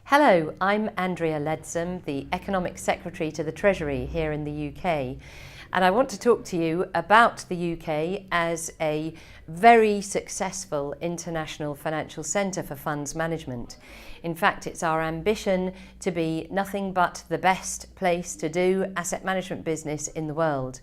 Hello, I'm Andrea Leadsom, the Economic Secretary to the Treasury here in the UK, and I want to talk to you about the UK as a very successful international financial centre for funds management. In fact, it's our ambition to be nothing but the best place to do asset management business in the world.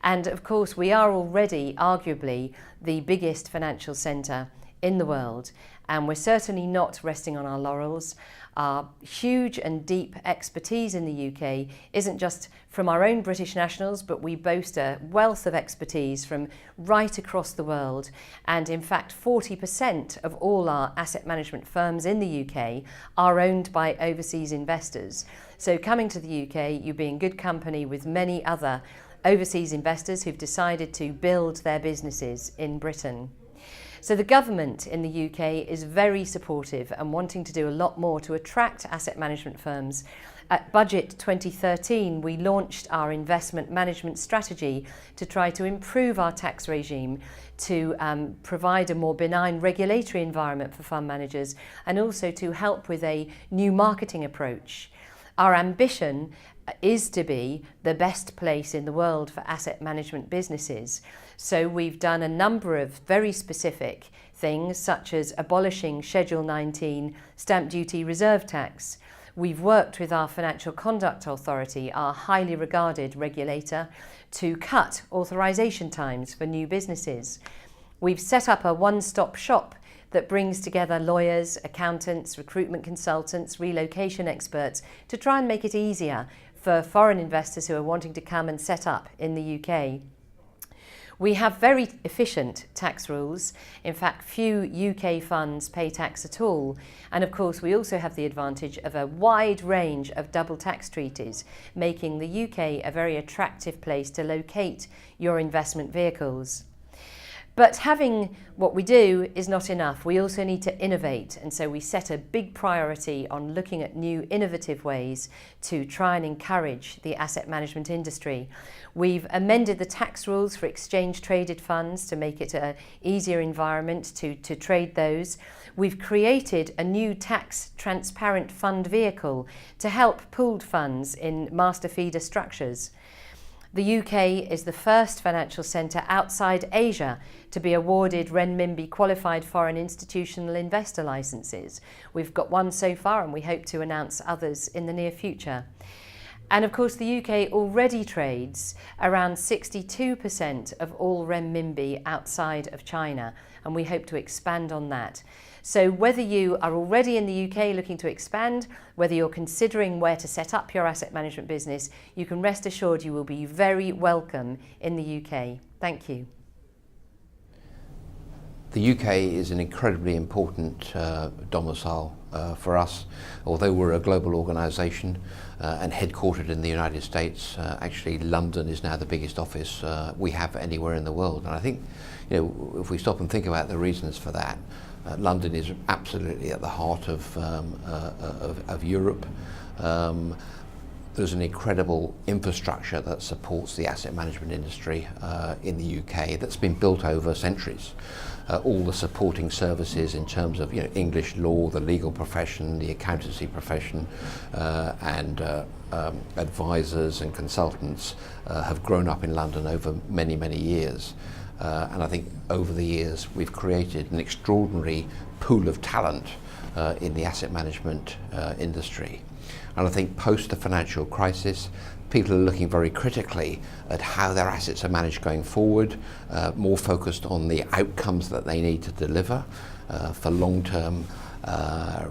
And of course, we are already arguably the biggest financial centre in the world, and we're certainly not resting on our laurels. Our huge and deep expertise in the UK isn't just from our own British nationals, but we boast a wealth of expertise from right across the world. And in fact, 40% of all our asset management firms in the UK are owned by overseas investors. So coming to the UK, you'll be in good company with many other overseas investors who've decided to build their businesses in Britain. So the government in the UK is very supportive and wanting to do a lot more to attract asset management firms. At Budget 2013, we launched our investment management strategy to try to improve our tax regime, to provide a more benign regulatory environment for fund managers, and also to help with a new marketing approach. Our ambition is to be the best place in the world for asset management businesses. So we've done a number of very specific things, such as abolishing Schedule 19 stamp duty reserve tax. We've worked with our Financial Conduct Authority, our highly regarded regulator, to cut authorisation times for new businesses. We've set up a one-stop shop that brings together lawyers, accountants, recruitment consultants, relocation experts to try and make it easier for foreign investors who are wanting to come and set up in the UK. We have very efficient tax rules. In fact, few UK funds pay tax at all. And of course, we also have the advantage of a wide range of double tax treaties, making the UK a very attractive place to locate your investment vehicles. But having what we do is not enough. We also need to innovate, and so we set a big priority on looking at new innovative ways to try and encourage the asset management industry. We've amended the tax rules for exchange-traded funds to make it an easier environment to trade those. We've created a new tax transparent fund vehicle to help pooled funds in master feeder structures. The UK is the first financial centre outside Asia to be awarded renminbi qualified foreign institutional investor licences. We've got one so far and we hope to announce others in the near future. And of course the UK already trades around 62% of all renminbi outside of China, and we hope to expand on that. So whether you are already in the UK looking to expand, whether you're considering where to set up your asset management business, you can rest assured you will be very welcome in the UK. Thank you. The UK is an incredibly important domicile for us. Although we're a global organisation and headquartered in the United States, actually London is now the biggest office we have anywhere in the world. And I think, if we stop and think about the reasons for that, London is absolutely at the heart of Europe. There's an incredible infrastructure that supports the asset management industry in the UK that's been built over centuries. All the supporting services in terms of English law, the legal profession, the accountancy profession, and advisors and consultants have grown up in London over many, many years. And I think over the years we've created an extraordinary pool of talent in the asset management industry. And I think post the financial crisis, people are looking very critically at how their assets are managed going forward, more focused on the outcomes that they need to deliver for long-term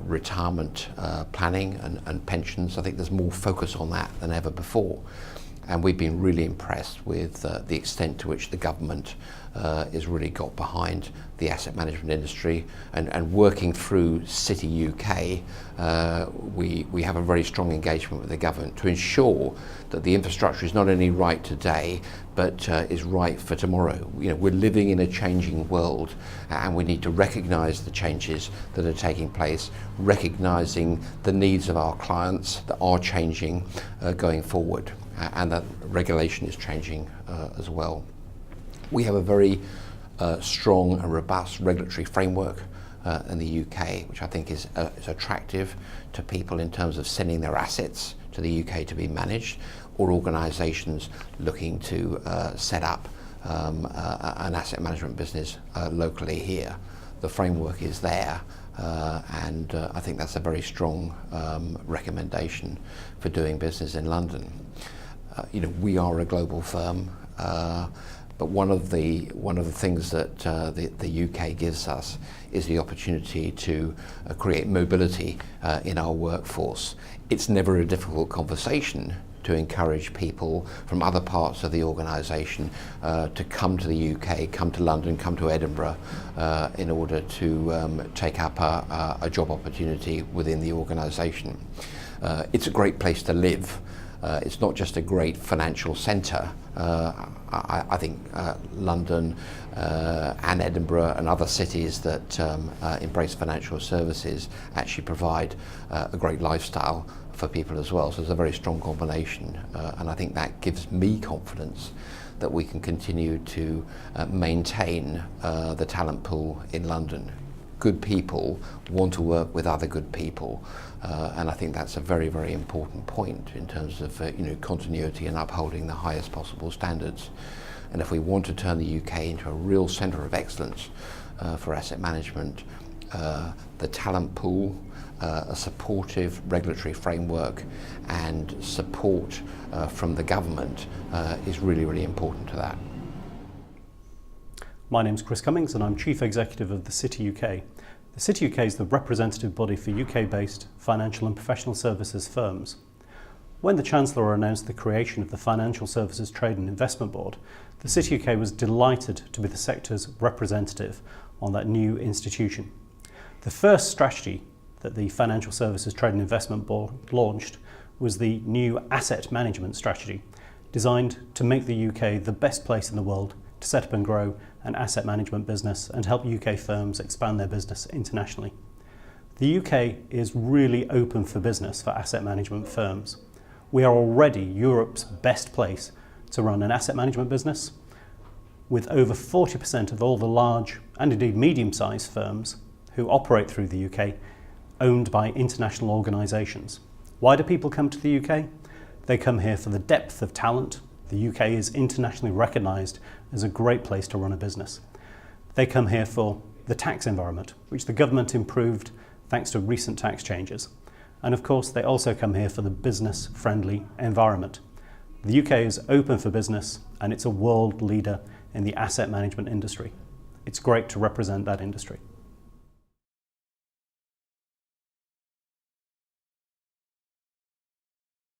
retirement planning and pensions. I think there's more focus on that than ever before. And we've been really impressed with the extent to which the government has really got behind the asset management industry, and working through City UK, we have a very strong engagement with the government to ensure that the infrastructure is not only right today, but is right for tomorrow. We're living in a changing world, and we need to recognise the changes that are taking place, recognising the needs of our clients that are changing going forward, and that regulation is changing as well. We have a very strong and robust regulatory framework in the UK, which I think is attractive to people in terms of sending their assets to the UK to be managed, or organisations looking to set up an asset management business locally here. The framework is there, and I think that's a very strong recommendation for doing business in London. We are a global firm, but one of the things that the UK gives us is the opportunity to create mobility in our workforce. It's never a difficult conversation to encourage people from other parts of the organisation to come to the UK, come to London, come to Edinburgh in order to take up a job opportunity within the organisation. It's a great place to live. It's not just a great financial centre. I think London and Edinburgh and other cities that embrace financial services actually provide a great lifestyle for people as well. So it's a very strong combination, and I think that gives me confidence that we can continue to maintain the talent pool in London. Good people want to work with other good people, and I think that's a very, very important point in terms of continuity and upholding the highest possible standards. And if we want to turn the UK into a real centre of excellence for asset management, the talent pool, a supportive regulatory framework and support from the government is really, really important to that. My name's Chris Cummings and I'm Chief Executive of the City UK. The City UK is the representative body for UK-based financial and professional services firms. When the Chancellor announced the creation of the Financial Services Trade and Investment Board, the City UK was delighted to be the sector's representative on that new institution. The first strategy that the Financial Services Trade and Investment Board launched was the new asset management strategy, designed to make the UK the best place in the world to set up and grow an asset management business and help UK firms expand their business internationally. The UK is really open for business for asset management firms. We are already Europe's best place to run an asset management business, with over 40% of all the large and indeed medium-sized firms who operate through the UK owned by international organisations. Why do people come to the UK? They come here for the depth of talent. The UK is internationally recognised as a great place to run a business. They come here for the tax environment, which the government improved thanks to recent tax changes. And of course, they also come here for the business-friendly environment. The UK is open for business and it's a world leader in the asset management industry. It's great to represent that industry.